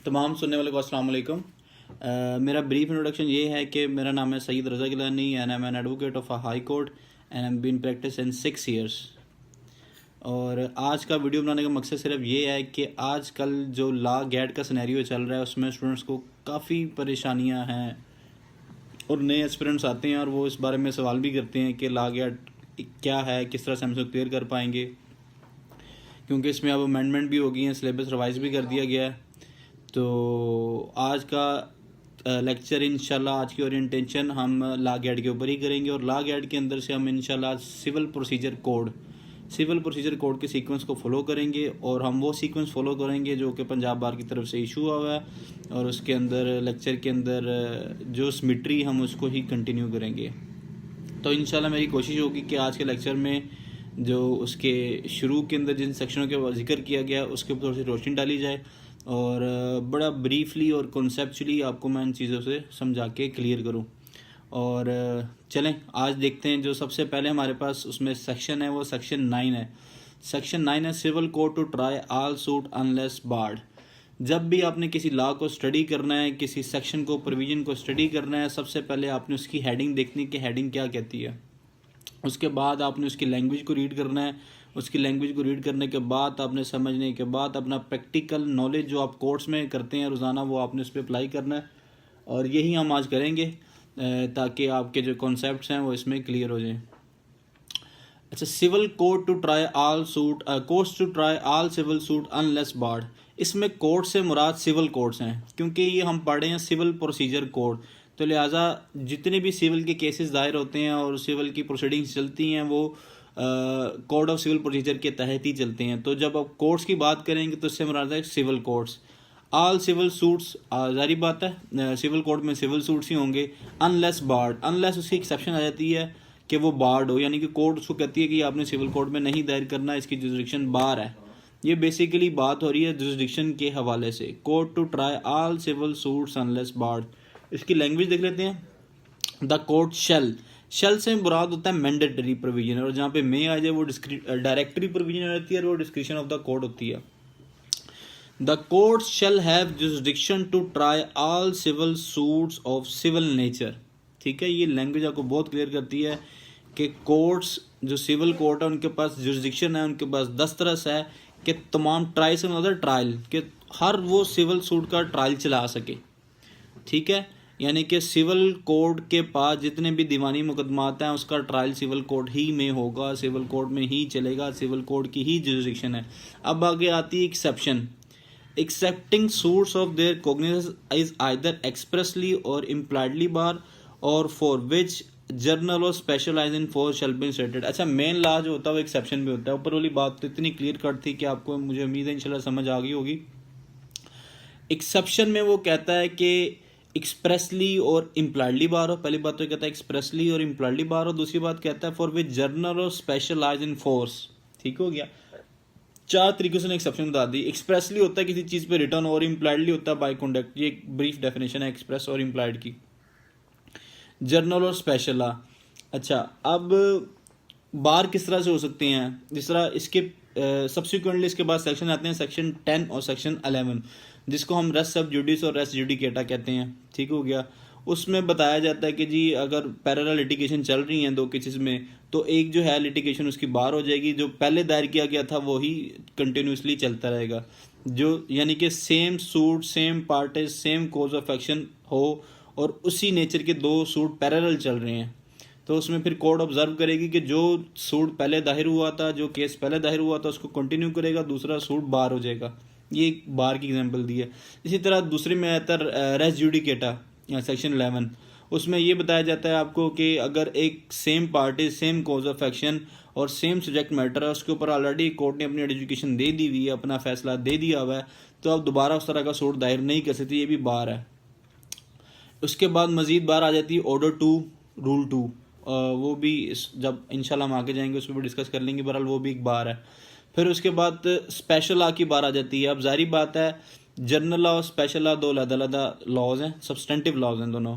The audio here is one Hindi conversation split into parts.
तमाम सुनने वाले को अस्सलाम वालेकुम। मेरा ब्रीफ इंट्रोडक्शन ये है कि मेरा नाम है Syed Raza Gilani and I am an advocate of a high court and I am been practice in 6 years. और आज का वीडियो बनाने का मकसद सिर्फ ये है कि आजकल जो लॉ गैट का सिनेरियो चल रहा है उसमें स्टूडेंट्स को काफ़ी परेशानियां हैं और नए एस्पिरेंट्स आते हैं और वो इस बारे में सवाल भी करते हैं कि लॉ गैट क्या है, किस तरह से हम इसको क्लियर कर पाएंगे, क्योंकि इसमें अब अमेंडमेंट भी हो गई है, सिलेबस रिवाइज भी कर दिया गया है। तो आज का लेक्चर इंशाल्लाह, आज की ओरिएंटेशन हम लॉ गैट के ऊपर ही करेंगे और लॉ गैट के अंदर से हम इंशाल्लाह सिविल प्रोसीजर कोड के सीक्वेंस को फॉलो करेंगे और हम वो सीक्वेंस फॉलो करेंगे जो कि पंजाब बार की तरफ से इशू हुआ है और उसके अंदर लेक्चर के अंदर जो सिमेट्री हम उसको ही कंटिन्यू करेंगे। तो इंशाल्लाह मेरी कोशिश होगी कि आज के लेक्चर में जो उसके शुरू के अंदर जिन सेक्शनों के जिक्र किया गया उसके ऊपर थोड़ी सी रोशनी डाली जाए और बड़ा ब्रीफली और कॉन्सेप्चुअली आपको मैं इन चीज़ों से समझा के क्लियर करूं। और चलें आज देखते हैं। जो सबसे पहले हमारे पास उसमें सेक्शन है वो सेक्शन 9 है। सेक्शन 9 है civil court to try all suit unless barred. जब भी आपने किसी लॉ को स्टडी करना है, किसी सेक्शन को, प्रोविजन को स्टडी करना है, सबसे पहले आपने उसकी हेडिंग देखनी कि हेडिंग क्या कहती है। उसके बाद आपने उसकी लैंग्वेज को रीड करना है। उसकी लैंग्वेज को रीड करने के बाद आपने समझने के बाद अपना प्रैक्टिकल नॉलेज जो आप कोर्स में करते हैं रोज़ाना वो आपने उस पर अप्लाई करना है और यही हम आज करेंगे ताकि आपके जो कॉन्सेप्ट्स हैं वो इसमें क्लियर हो जाएं। अच्छा, civil court to try all suit, courts to try all civil suit unless barred. इसमें कोर्ट से मुराद सिविल कोर्ट्स हैं क्योंकि ये हम पढ़े हैं सिविल प्रोसीजर कोड, तो लिहाजा जितने भी सिविल के केसेस दायर होते हैं और सिविल की प्रोसीडिंग्स चलती हैं वो कोड ऑफ सिविल प्रोसीजर के तहत ही चलते हैं। तो जब आप कोर्ट्स की बात करेंगे तो इससे मुराद है civil courts. All civil suits, जारी बात है सिविल कोर्ट में सिविल सूट्स ही होंगे अनलेस बार्ड। अनलेस उसकी एक्सेप्शन आ जाती है कि वो बार्ड हो, यानी कि कोर्ट उसको कहती है कि आपने सिविल कोर्ट में नहीं दायर करना, इसकी जुरिडिक्शन बार है। ये बेसिकली बात हो रही है जुरिडिक्शन के हवाले से। Court to try all civil suits unless barred. इसकी लैंग्वेज देख लेते हैं। द कोर्ट शेल से मुराद होता है मैंडेटरी प्रोविजन और जहाँ पे मे आ जाए वो डायरेक्टरी प्रोविजन रहती है और वो डिस्क्रिप्शन ऑफ द कोर्ट होती है। The court shall have jurisdiction to try all civil suits of civil nature. ठीक है, ये लैंग्वेज आपको बहुत क्लियर करती है कि कोर्ट्स जो सिविल कोर्ट है उनके पास जुरिडिक्शन है, उनके पास दस्तरस है कि तमाम ट्राई से मतलब ट्रायल कि हर वो सिविल सूट का ट्रायल चला सके। ठीक है, यानी कि सिविल कोर्ट के पास जितने भी दीवानी मुकदमात हैं उसका ट्रायल सिविल कोर्ट ही में होगा, सिविल कोर्ट में ही चलेगा, सिविल कोर्ट की ही जुरिडिक्शन है। अब आगे आती है exception. Excepting suits of their cognizance is either expressly or impliedly bar or for which general और specialized in force shall be inserted. अच्छा, मेन लॉ जो होता है वो एक्सेप्शन भी होता है। ऊपर वाली बात तो इतनी क्लियर कट थी कि आपको मुझे उम्मीद है इंशाल्लाह समझ आ गई होगी। एक्सेप्शन में वो कहता है कि एक्सप्रेसली और इम्प्लाइडली बार हो। पहली बात तो कहता है एक्सप्रेसली और इम्प्लाइडली बार हो। दूसरी बात कहता है फॉर विच जर्नल और स्पेशलाइज इन फोर्स। ठीक हो गया, 4 तरीकों से एक्सेप्शन बता दी। एक्सप्रेसली होता है किसी चीज़ पे रिटर्न और इम्प्लाइडली होता है बाय कॉन्डक्ट। ये एक ब्रीफ डेफिनेशन है एक्सप्रेस और इम्प्लाइड की। जर्नल और स्पेशल लॉ। अच्छा, अब बार किस तरह से हो सकते हैं, जिस तरह इसके सब्सिक्वेंटली इसके बाद सेक्शन आते हैं सेक्शन 10 और सेक्शन 11 जिसको हम रेस सब जुडिस और रेस जुडिकेटा कहते हैं। ठीक हो गया, उसमें बताया जाता है कि जी अगर पैरेलल लिटिगेशन चल रही हैं दो केसेस में तो एक जो है लिटिगेशन उसकी बार हो जाएगी, जो पहले दायर किया गया था वो ही कंटिन्यूसली चलता रहेगा। जो यानी कि same suit, same party, same cause of action हो और उसी नेचर के दो सूट पैरेलल चल रहे हैं तो उसमें फिर कोर्ट ऑब्जर्व करेगी कि जो सूट पहले दाहिर हुआ था, जो केस पहले दाहिर हुआ था उसको कंटिन्यू करेगा, दूसरा सूट बार हो जाएगा। ये एक बार की एग्जांपल दी है। इसी तरह दूसरे में आता है रेस जुडिकेटा सेक्शन 11। उसमें ये बताया जाता है आपको कि अगर एक same party, same cause of action और सेम सब्जेक्ट मैटर है, उसके ऊपर ऑलरेडी कोर्ट ने अपनी एडजुकेशन दे दी हुई है, अपना फैसला दे दिया हुआ है, तो अब दोबारा उस तरह का सूट दायर नहीं कर सकती, ये भी बार है। उसके बाद मज़ीद बार आ जाती है ऑर्डर 2 रूल 2। वो भी जब इंशाल्लाह हम आगे जाएंगे उस पर भी डिस्कस कर लेंगे, बहरहाल वो भी एक बार है। फिर उसके बाद स्पेशल लॉ की बार आ जाती है। अब जारी बात है जनरल लॉ और स्पेशल लॉ दो अलग-अलग लॉज हैं, सब्सटेंटिव लॉज हैं दोनों,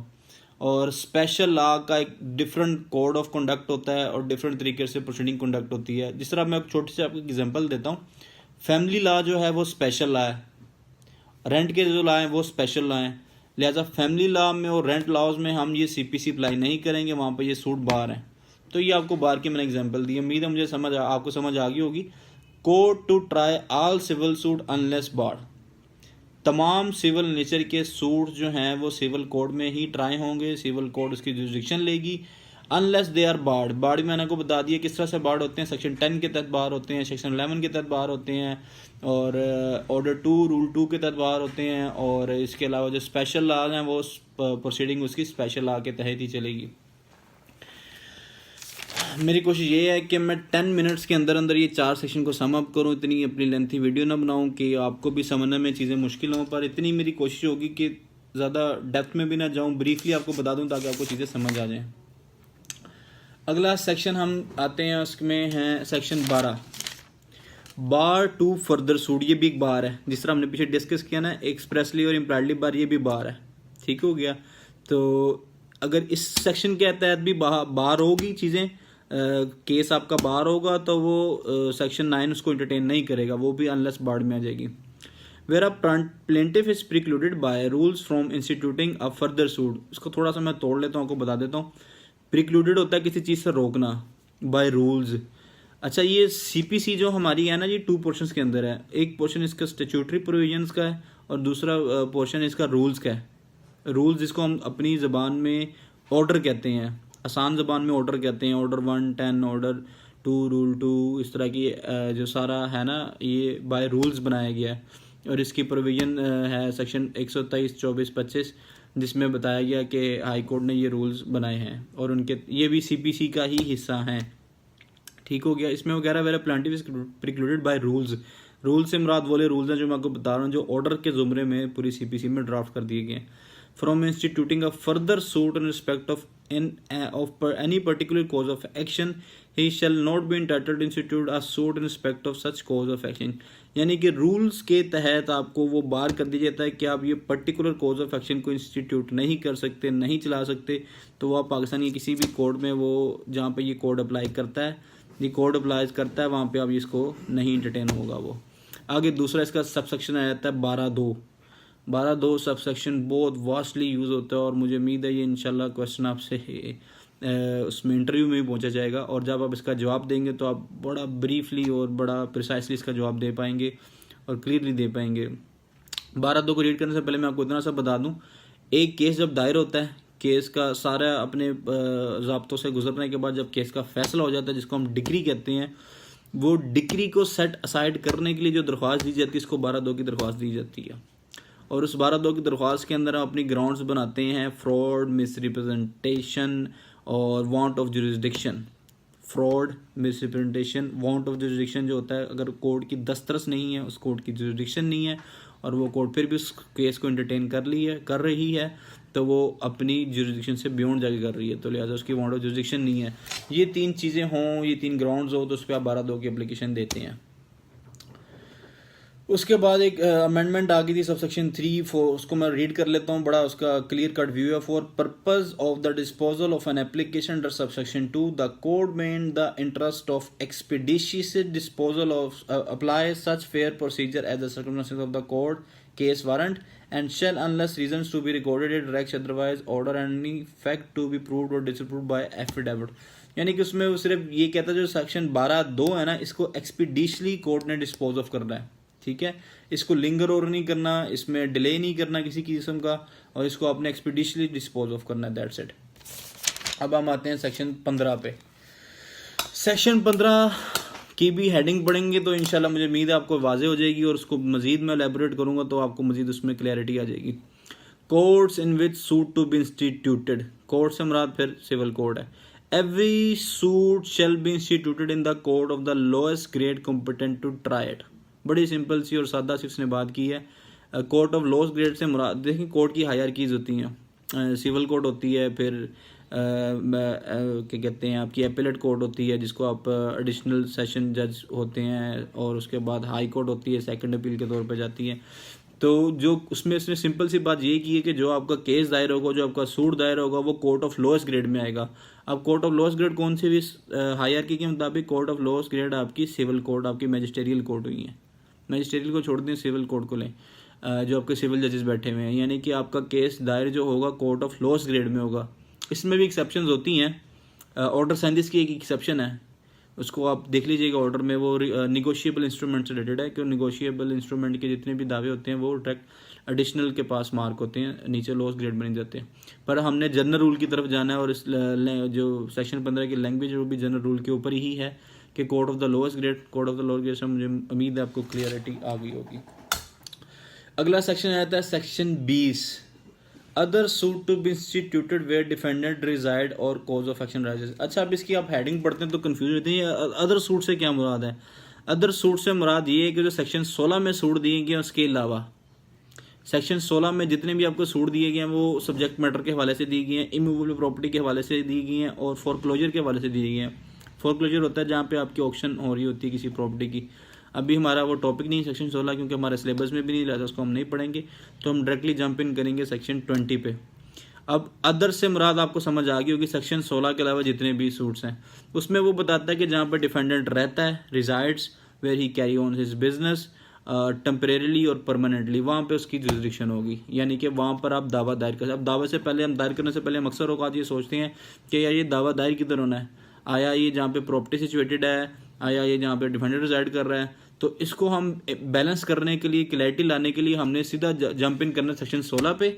और स्पेशल लॉ का एक डिफरेंट कोड ऑफ कंडक्ट होता है और डिफरेंट तरीके से प्रोसीडिंग कंडक्ट होती है। जिस तरह मैं एक छोटी सी आपको एग्जांपल देता हूँ। फैमिली लॉ जो है वो स्पेशल लॉ है। रेंट के जो लॉ हैं वो स्पेशल लॉ हैं, लिहाजा फैमिली लॉ में और रेंट लॉज में हम ये CPC अप्लाई नहीं करेंगे, वहाँ पर ये सूट बार हैं। तो ये आपको बार की मैंने एग्जांपल दी, उम्मीद है मुझे आपको समझ आ गई होगी। Court to try all civil suit unless bar, तमाम सिविल नेचर के सूट जो हैं वो सिविल कोड में ही ट्राई होंगे, सिविल कोड उसकी जुरिडिक्शन लेगी, unless they are barred. Barred मैंने आपको बता दिया किस तरह से बार्ड होते हैं, सेक्शन 10 के तहत बाहर होते हैं, सेक्शन 11 के तहत बाहर होते हैं, और ऑर्डर 2 रूल 2 के तहत बाहर होते हैं, और इसके अलावा जो स्पेशल लॉज हैं वो प्रोसीडिंग उसकी स्पेशल लॉ के तहत ही चलेगी। मेरी कोशिश ये है कि मैं 10 मिनट्स के अंदर अंदर ये 4 सेक्शन को सम अप करूँ, इतनी अपनी लेंथी वीडियो ना बनाऊँ कि आपको भी समझने में चीज़ें मुश्किल हों, पर इतनी मेरी कोशिश होगी कि ज़्यादा डेप्थ में भी ना जाऊँ, ब्रीफली आपको बता दूँ ताकि आपको चीज़ें समझ आ जाएँ। अगला सेक्शन हम आते हैं, उसमें हैं section 12, bar to further suit. ये भी एक बार है, जिस तरह हमने पीछे डिस्कस किया ना एक्सप्रेसली और इम्प्लाइडली बार, ये भी बार है, ठीक हो गया। तो अगर इस सेक्शन के तहत भी बार होगी चीज़ें, केस आपका बार होगा, तो वो सेक्शन 9 उसको इंटरटेन नहीं करेगा, वो भी अनलेस बार में आ जाएगी। Where a plaintiff is precluded by rules from instituting a further suit. इसको थोड़ा सा मैं तोड़ लेता हूँ, आपको बता देता हूँ। प्रिक्लूडेड होता है किसी चीज़ से रोकना, बाय रूल्स। अच्छा, ये CPC जो हमारी है ना, ये 2 पोर्शंस के अंदर है। एक पोर्शन इसका स्टैट्यूटरी प्रोविजंस का है और दूसरा पोर्शन इसका रूल्स का है। रूल्स जिसको हम अपनी ज़बान में ऑर्डर कहते हैं, आसान ज़बान में ऑर्डर कहते हैं, ऑर्डर 1, 10, ऑर्डर 2, रूल 2, इस तरह की जो सारा है ना, ये बाय रूल्स बनाया गया है। और इसकी प्रोविज़न है सेक्शन 123, 24, 25, जिसमें बताया गया कि हाई कोर्ट ने ये रूल्स बनाए हैं और उनके ये भी CPC का ही हिस्सा हैं, ठीक हो गया। इसमें वगैरह वगैरह plaintiff is precluded by rules. Rule से मुराद वाले रूल्स हैं जो मैं आपको बता रहा हूँ, जो ऑर्डर के ज़ुमरे में पूरी CPC में ड्राफ्ट कर दिए गए। From instituting a further suit in respect of any particular cause of action, he shall not be entitled institute a suit in respect of such cause of action. यानी कि रूल्स के तहत आपको वो बार कर दिया जाता है कि आप ये पर्टिकुलर कॉज ऑफ एक्शन को इंस्टीट्यूट नहीं कर सकते, नहीं चला सकते। तो आप पाकिस्तान के किसी भी कोर्ट में, वो जहाँ पे ये कोड अप्लाई करता है, ये कोड अप्लाई करता है, वहाँ पे आप इसको नहीं इंटरटेन होगा। वो आगे दूसरा इसका सबसेक्शन आ जाता है 12(2). 12(2) सबसेक्शन बहुत वास्टली यूज़ होता है और मुझे उम्मीद है ये इंशाल्लाह क्वेश्चन आपसे उसमें इंटरव्यू में भी पहुंचा जाएगा, और जब आप इसका जवाब देंगे तो आप बड़ा ब्रीफली और बड़ा प्रिसाइसली इसका जवाब दे पाएंगे और क्लियरली दे पाएंगे। 12(2) को रीड करने से पहले मैं आपको इतना सा बता दूँ, एक केस जब दायर होता है, केस का सारा अपने ज़ाब्तों से गुजरने के बाद जब केस का फैसला हो जाता है, जिसको हम डिक्री कहते हैं, वो डिक्री को सेट असाइड करने के लिए जो दरख्वास्त दी जाती है, इसको 12(2) की दरख्वास्त दी जाती है। और उस 12(2) की दरख्वास्त के अंदर हम अपनी ग्राउंड्स बनाते हैं, फ्रॉड, मिसरिप्रेजेंटेशन और want of jurisdiction. Fraud, misrepresentation, want of jurisdiction जो होता है, अगर कोर्ट की दस्तरस नहीं है, उस कोर्ट की जुरिसडिक्शन नहीं है और वो कोर्ट फिर भी उस केस को एंटरटेन कर रही है, तो वो अपनी जुरिसडिक्शन से बियॉन्ड जाके कर रही है, तो लिहाजा उसकी वांट ऑफ जुरिसडिक्शन नहीं है। ये 3 चीज़ें हों, ये 3 ग्राउंड्स हो, तो उस पर आप 12(2) की एप्लीकेशन देते हैं। उसके बाद एक अमेंडमेंट आ गई थी सबसेक्शन 3, 4, उसको मैं रीड कर लेता हूँ, बड़ा उसका क्लियर कट व्यू है। For purpose of the disposal of an application under subsection 2, the court में in the interest of expeditious disposal of apply such fair procedure as the circumstances of the court case warrant and shall unless reasons to be recorded it directs otherwise order any fact to be proved or disproved by affidavit। यानी कि उसमें वो सिर्फ ये कहता है जो सेक्शन 12(2) है ना, इसको एक्सपीडिशली कोर्ट ने डिस्पोज ऑफ करना है, ठीक है। इसको लिंगर और नहीं करना, इसमें डिले नहीं करना किसी किस्म का, और इसको आपने एक्सपीडिशली डिस्पोज ऑफ करना है, दैट्स इट। अब हम आते हैं सेक्शन 15 पे। सेक्शन 15 की भी हेडिंग पढ़ेंगे तो इंशाल्लाह मुझे उम्मीद है आपको वाज़ेह हो जाएगी, और उसको मज़ीद मैं एलेबोरेट करूँगा तो आपको मज़ीद उसमें क्लैरिटी आ जाएगी। Courts in which suit to be instituted, court से मुराद फिर सिविल कोर्ट है। Every suit shall be instituted in the court of the lowest grade competent to try it. बड़ी सिंपल सी और सादा सी उसने बात की है। कोर्ट ऑफ लोएस्ट ग्रेड से मुराद, देखिए कोर्ट की हायरार्कीज होती हैं, सिविल कोर्ट होती है, फिर क्या कहते हैं आपकी एपेलेट कोर्ट होती है, जिसको आप एडिशनल सेशन जज होते हैं, और उसके बाद हाई कोर्ट होती है, सेकंड अपील के तौर पे जाती है। तो जो उसमें इसने सिंपल सी बात ये की है कि जो आपका केस दायर होगा, जो आपका सूट दायर होगा, वो कोर्ट ऑफ लोएस्ट ग्रेड में आएगा। अब कोर्ट ऑफ लोएस्ट ग्रेड कौन सी भी हायरार्की के मुताबिक कोर्ट ऑफ लोएस्ट ग्रेड आपकी सिविल कोर्ट, आपकी मैजिस्ट्रियल कोर्ट हुई है। मैजिस्ट्रियल को छोड़ दें, सिविल कोर्ट को लें। जो आपके सिविल जजेस बैठे हुए हैं, यानी कि आपका केस दायर जो होगा कोर्ट ऑफ लॉस ग्रेड में होगा। इसमें भी एक्सेप्शंस होती हैं। ऑर्डर 37 की एक एक्सेप्शन है, उसको आप देख लीजिएगा। ऑर्डर में वो निगोशिएबल इंस्ट्रूमेंट से रिलेटेड है कि निगोशिएबल इंस्ट्रूमेंट के जितने भी दावे होते हैं वो डायरेक्ट एडिशनल के पास मार्क होते हैं, नीचे लॉस ग्रेड में नहीं जाते। पर हमने जनरल रूल की तरफ जाना है और इस जो सेक्शन 15 की लैंग्वेज वो भी जनरल रूल के ऊपर ही है कि court of the lowest grade. Court of the lowest grade से मुझे उम्मीद है आपको क्लियरिटी आ गई होगी। अगला सेक्शन आता है section 20, other suit to be instituted where defendant reside or cause of action arises. अच्छा, अब इसकी आप हेडिंग पढ़ते हैं तो कंफ्यूज होते हैं, अदर सूट से क्या मुराद है। अदर सूट से मुराद ये है कि जो सेक्शन 16 में सूट दिए गए उसके अलावा सेक्शन 16 में जितने भी आपको सूट दिए गए हैं वो सब्जेक्ट मैटर के हवाले से दिए गए हैं, इमूवेबल प्रॉपर्टी के हवाले से दी गई हैं और फोरक्लोजर के हवाले से दिए गए हैं। फोरक्लोजर होता है जहाँ पे आपकी ऑक्शन हो रही होती है किसी प्रॉपर्टी की। अभी हमारा वो टॉपिक नहीं है सेक्शन 16, क्योंकि हमारे सिलेबस में भी नहीं रहता, उसको हम नहीं पढ़ेंगे, तो हम डायरेक्टली जंप इन करेंगे सेक्शन 20 पे। अब अदर से मुराद आपको समझ आ गई होगी, सेक्शन 16 के अलावा जितने भी सूट्स हैं उसमें वो बताता है कि जहाँ पर डिफेंडेंट रहता है, resides where he carry on his business temporarily or permanently, वहाँ पे उसकी जुरिडिक्शन होगी, यानी कि वहाँ पर आप दावा दायर कर। अब दावे से पहले, हम दायर करने से पहले हम अक्सर औकात ये सोचते हैं कि यार ये दावा दायर किधर होना है, आया ये जहाँ पे प्रॉपर्टी सिचुएटेड है, आया ये जहाँ पे डिफेंडेंट रिजाइड कर रहा है। तो इसको हम बैलेंस करने के लिए, क्लैरिटी लाने के लिए हमने सीधा जंप इन करना सेक्शन 16 पे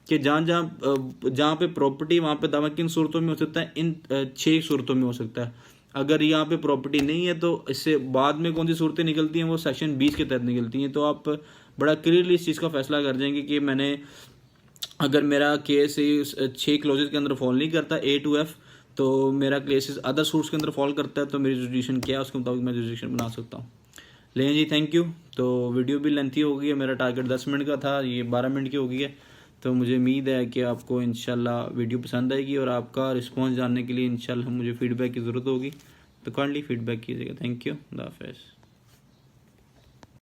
कि जहाँ पे प्रॉपर्टी वहाँ पे दावा किन सूरतों में हो सकता है, इन 6 सूरतों में हो सकता है। अगर यहाँ पे प्रॉपर्टी नहीं है तो इससे बाद में कौन सी सूरतें निकलती हैं, वो सेक्शन 20 के तहत निकलती हैं। तो आप बड़ा क्लियरली इस चीज़ का फैसला कर जाएंगे कि मैंने, अगर मेरा केस 6 क्लोजेज के अंदर फॉल नहीं करता A to F, तो मेरा केस अदर सूट्स के अंदर फॉल करता है, तो मेरी जुडिक्शन क्या है उसके मुताबिक मैं जुडिक्शन बना सकता हूँ। लें जी, थैंक यू। तो वीडियो भी लेंथी हो गई है, मेरा टारगेट 10 मिनट का था, ये 12 मिनट की हो गई है। तो मुझे उम्मीद है कि आपको इंशाल्लाह वीडियो पसंद आएगी और आपका रिस्पांस जानने के लिए इंशाल्लाह मुझे फीडबैक की ज़रूरत होगी, तो काइंडली फीडबैक कीजिएगा। थैंक यू, खुदा हाफिज़।